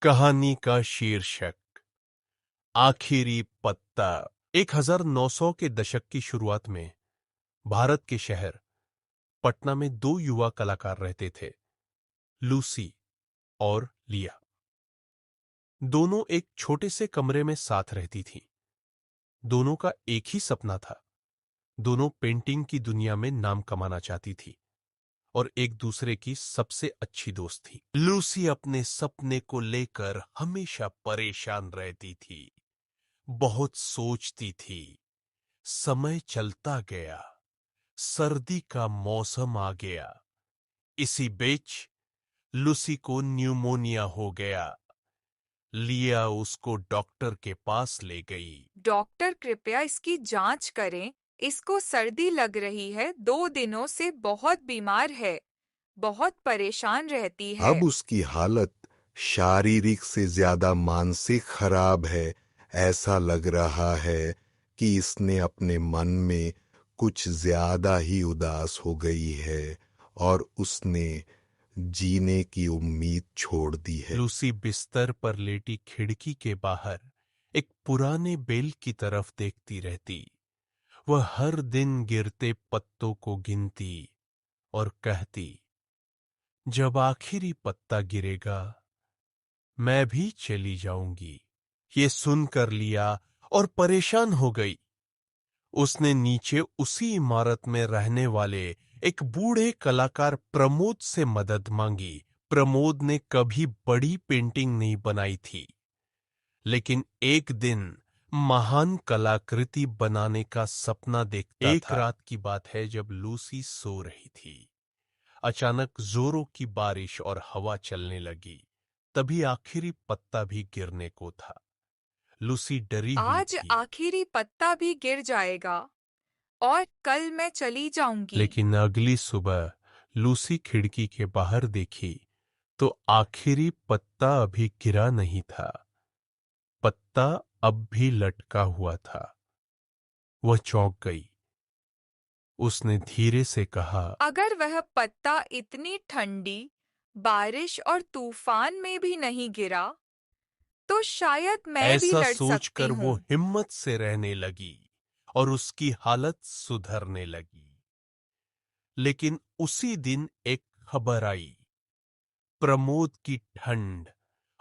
कहानी का शीर्षक आखिरी पत्ता। 1900 के दशक की शुरुआत में भारत के शहर पटना में दो युवा कलाकार रहते थे, लूसी और लिया। दोनों एक छोटे से कमरे में साथ रहती थीं। दोनों का एक ही सपना था। दोनों पेंटिंग की दुनिया में नाम कमाना चाहती थी और एक दूसरे की सबसे अच्छी दोस्त थी। लूसी अपने सपने को लेकर हमेशा परेशान रहती थी, बहुत सोचती थी। समय चलता गया, सर्दी का मौसम आ गया। इसी बीच लूसी को न्यूमोनिया हो गया। लिया उसको डॉक्टर के पास ले गई। डॉक्टर कृपया इसकी जांच करें। इसको सर्दी लग रही है, 2 दिनों से बहुत बीमार है, बहुत परेशान रहती है। अब उसकी हालत शारीरिक से ज्यादा मानसिक खराब है। ऐसा लग रहा है कि इसने अपने मन में कुछ ज्यादा ही उदास हो गई है और उसने जीने की उम्मीद छोड़ दी है। लूसी बिस्तर पर लेटी खिड़की के बाहर एक पुराने बेल की तरफ देखती रहती। वह हर दिन गिरते पत्तों को गिनती और कहती, जब आखिरी पत्ता गिरेगा मैं भी चली जाऊंगी। ये सुनकर लिया और परेशान हो गई। उसने नीचे उसी इमारत में रहने वाले एक बूढ़े कलाकार प्रमोद से मदद मांगी। प्रमोद ने कभी बड़ी पेंटिंग नहीं बनाई थी, लेकिन एक दिन महान कलाकृति बनाने का सपना देखता था। एक रात की बात है, जब लूसी सो रही थी। अचानक जोरों की बारिश और हवा चलने लगी। तभी आखिरी पत्ता भी गिरने को था। लूसी डरी हुई आज थी, आखिरी पत्ता भी गिर जाएगा और कल मैं चली जाऊंगी। लेकिन अगली सुबह लूसी खिड़की के बाहर देखी तो आखिरी पत्ता अभी गिरा नहीं था। पत्ता अब भी लटका हुआ था। वह चौंक गई। उसने धीरे से कहा, अगर वह पत्ता इतनी ठंडी बारिश और तूफान में भी नहीं गिरा, तो शायद मैं भी ऐसा लड़ सकती सोचकर वो हूँ। हिम्मत से रहने लगी और उसकी हालत सुधरने लगी। लेकिन उसी दिन एक खबर आई। प्रमोद की ठंड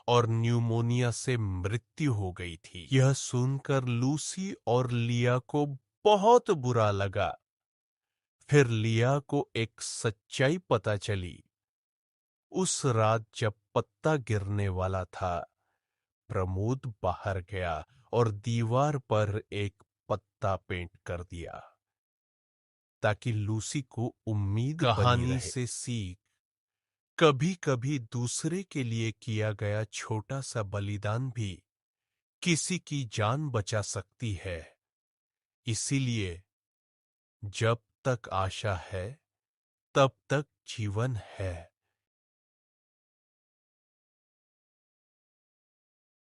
और न्यूमोनिया से मृत्यु हो गई थी। यह सुनकर लूसी और लिया को बहुत बुरा लगा। फिर लिया को एक सच्चाई पता चली। उस रात जब पत्ता गिरने वाला था, प्रमोद बाहर गया और दीवार पर एक पत्ता पेंट कर दिया, ताकि लूसी को उम्मीद बनी कहानी रहे। से सीख, कभी कभी दूसरे के लिए किया गया छोटा सा बलिदान भी किसी की जान बचा सकती है। इसीलिए जब तक आशा है तब तक जीवन है।